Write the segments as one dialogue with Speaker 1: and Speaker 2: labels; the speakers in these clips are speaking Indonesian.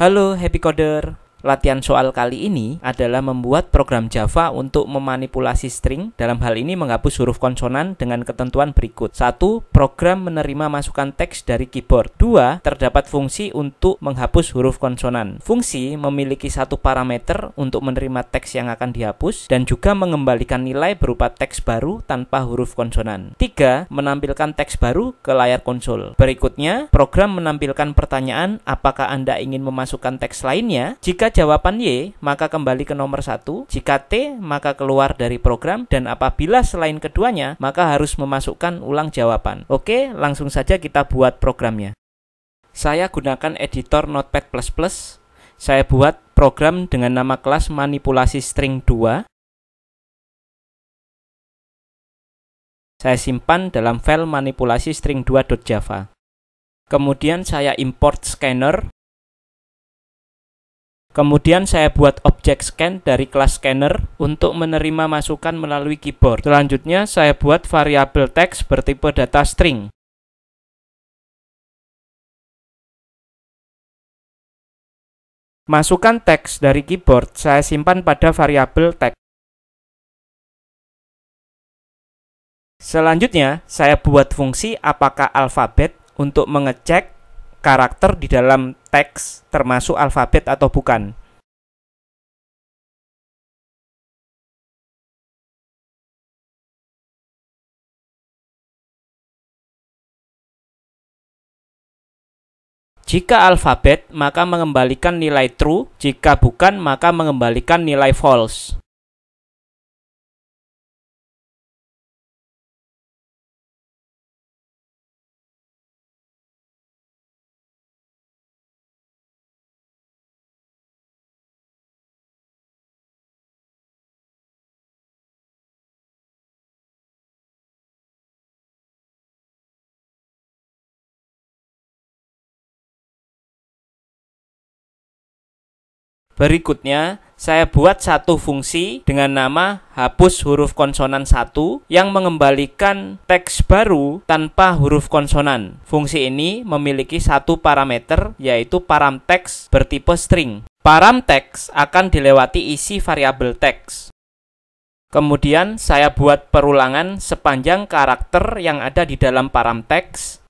Speaker 1: Halo Happy Coder. Latihan soal kali ini adalah membuat program Java untuk memanipulasi string, dalam hal ini menghapus huruf konsonan dengan ketentuan berikut. 1. Program menerima masukan teks dari keyboard. 2. Terdapat fungsi untuk menghapus huruf konsonan. Fungsi memiliki satu parameter untuk menerima teks yang akan dihapus dan juga mengembalikan nilai berupa teks baru tanpa huruf konsonan. 3. Menampilkan teks baru ke layar konsol. Berikutnya, program menampilkan pertanyaan apakah Anda ingin memasukkan teks lainnya. Jika jawaban Y, maka kembali ke nomor 1. Jika T, maka keluar dari program. Dan apabila selain keduanya, maka harus memasukkan ulang jawaban. Oke, langsung saja kita buat programnya. Saya gunakan editor Notepad++. Saya buat program dengan nama kelas manipulasi string 2. Saya simpan dalam file manipulasi string 2.java. Kemudian saya import scanner. Kemudian saya buat objek scan dari kelas scanner untuk menerima masukan melalui keyboard. Selanjutnya saya buat variabel teks bertipe data string. Masukan teks dari keyboard saya simpan pada variabel teks. Selanjutnya saya buat fungsi apakah alfabet untuk mengecek karakter di dalam teks termasuk alfabet atau bukan. Jika alfabet, maka mengembalikan nilai true, jika bukan, maka mengembalikan nilai false. Berikutnya, saya buat satu fungsi dengan nama hapus huruf konsonan 1 yang mengembalikan teks baru tanpa huruf konsonan. Fungsi ini memiliki satu parameter, yaitu param teks bertipe string. Param teks akan dilewati isi variabel teks. Kemudian saya buat perulangan sepanjang karakter yang ada di dalam param teks.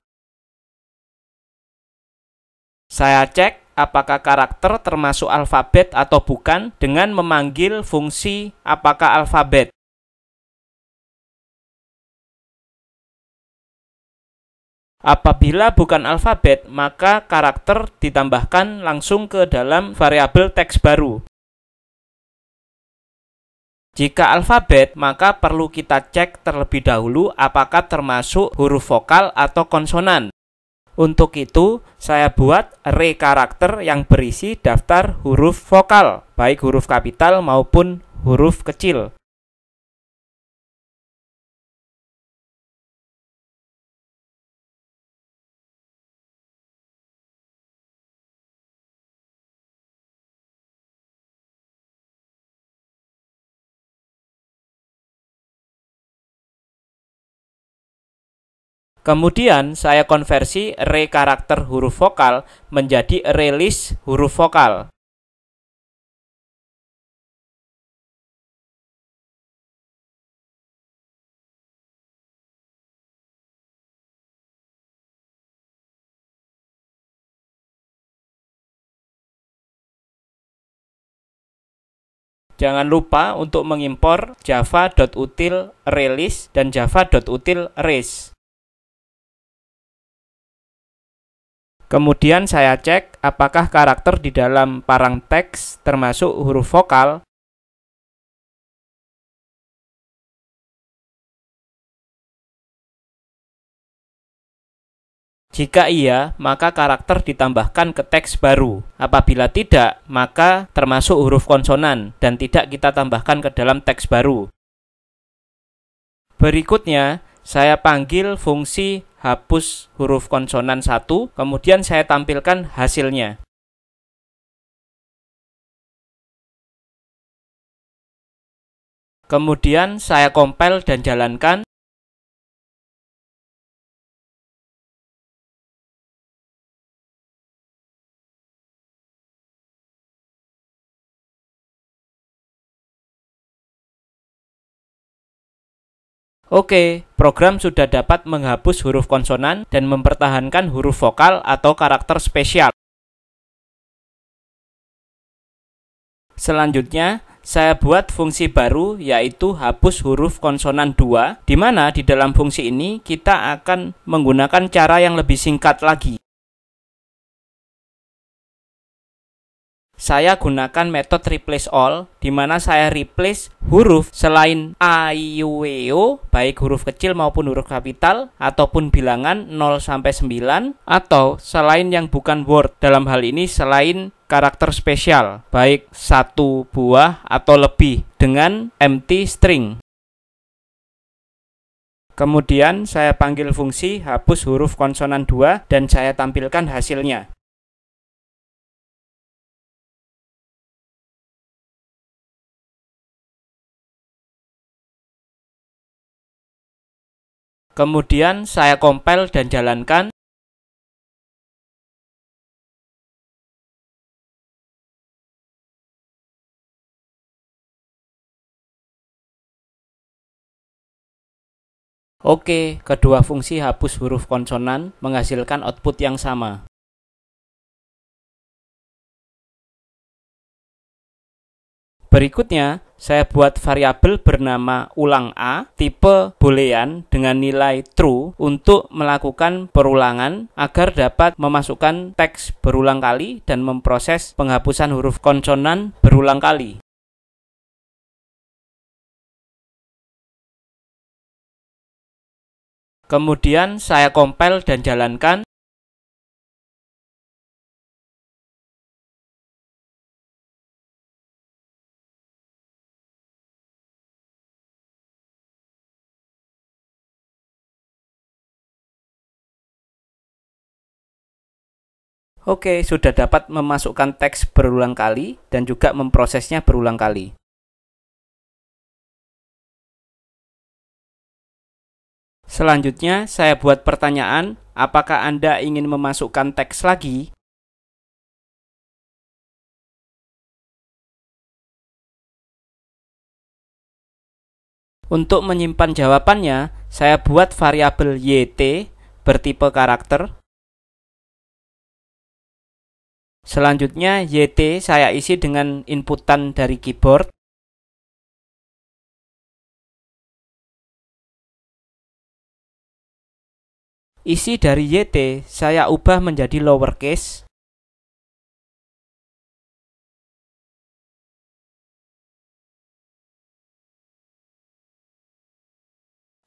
Speaker 1: Saya cek apakah karakter termasuk alfabet atau bukan dengan memanggil fungsi apakah alfabet. Apabila bukan alfabet, maka karakter ditambahkan langsung ke dalam variabel teks baru. Jika alfabet, maka perlu kita cek terlebih dahulu apakah termasuk huruf vokal atau konsonan. Untuk itu, saya buat array karakter yang berisi daftar huruf vokal, baik huruf kapital maupun huruf kecil. Kemudian saya konversi array karakter huruf vokal menjadi array list huruf vokal. Jangan lupa untuk mengimpor java.util arraylist dan java.util arrays. Kemudian saya cek apakah karakter di dalam parang teks termasuk huruf vokal. Jika iya, maka karakter ditambahkan ke teks baru. Apabila tidak, maka termasuk huruf konsonan dan tidak kita tambahkan ke dalam teks baru. Berikutnya, saya panggil fungsi hapus huruf konsonan 1, kemudian saya tampilkan hasilnya. Kemudian saya compile dan jalankan. Oke, program sudah dapat menghapus huruf konsonan dan mempertahankan huruf vokal atau karakter spesial. Selanjutnya, saya buat fungsi baru yaitu hapus huruf konsonan 2, di mana di dalam fungsi ini kita akan menggunakan cara yang lebih singkat lagi. Saya gunakan metode replace all, di mana saya replace huruf selain a, i, u, e, o, baik huruf kecil maupun huruf kapital, ataupun bilangan 0-9, atau selain yang bukan word, dalam hal ini selain karakter spesial, baik 1 buah atau lebih, dengan empty string. Kemudian saya panggil fungsi hapus huruf konsonan 2 dan saya tampilkan hasilnya. Kemudian saya compile dan jalankan. Oke, kedua fungsi hapus huruf konsonan menghasilkan output yang sama. Berikutnya, saya buat variabel bernama ulang A, tipe boolean dengan nilai true untuk melakukan perulangan agar dapat memasukkan teks berulang kali dan memproses penghapusan huruf konsonan berulang kali. Kemudian saya compile dan jalankan. Oke, sudah dapat memasukkan teks berulang kali dan juga memprosesnya berulang kali. Selanjutnya, saya buat pertanyaan, apakah Anda ingin memasukkan teks lagi? Untuk menyimpan jawabannya, saya buat variabel yt bertipe karakter. Selanjutnya, yt saya isi dengan inputan dari keyboard. Isi dari yt saya ubah menjadi lowercase.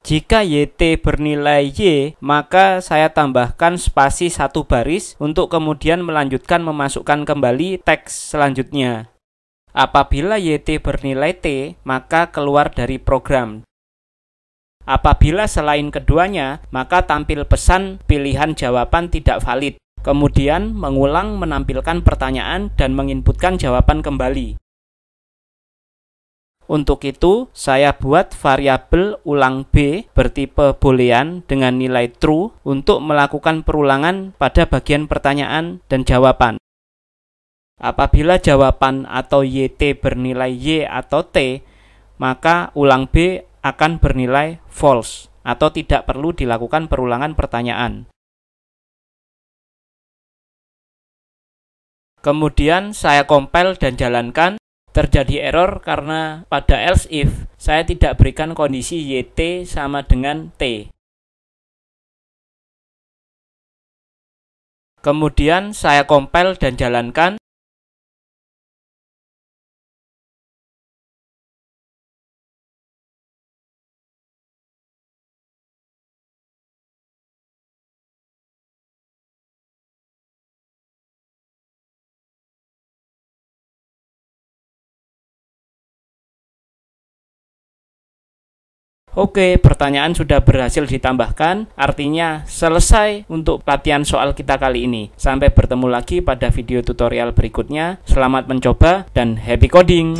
Speaker 1: Jika yt bernilai y, maka saya tambahkan spasi 1 baris untuk kemudian melanjutkan memasukkan kembali teks selanjutnya. Apabila yt bernilai t, maka keluar dari program. Apabila selain keduanya, maka tampil pesan pilihan jawaban tidak valid. Kemudian mengulang menampilkan pertanyaan dan menginputkan jawaban kembali. Untuk itu, saya buat variabel ulang B bertipe boolean dengan nilai true untuk melakukan perulangan pada bagian pertanyaan dan jawaban. Apabila jawaban atau yt bernilai y atau t, maka ulang B akan bernilai false atau tidak perlu dilakukan perulangan pertanyaan. Kemudian saya compile dan jalankan. Terjadi error karena pada else if saya tidak berikan kondisi yt sama dengan t. Kemudian saya compile dan jalankan. Oke, pertanyaan sudah berhasil ditambahkan, artinya selesai untuk latihan soal kita kali ini. Sampai bertemu lagi pada video tutorial berikutnya. Selamat mencoba dan happy coding!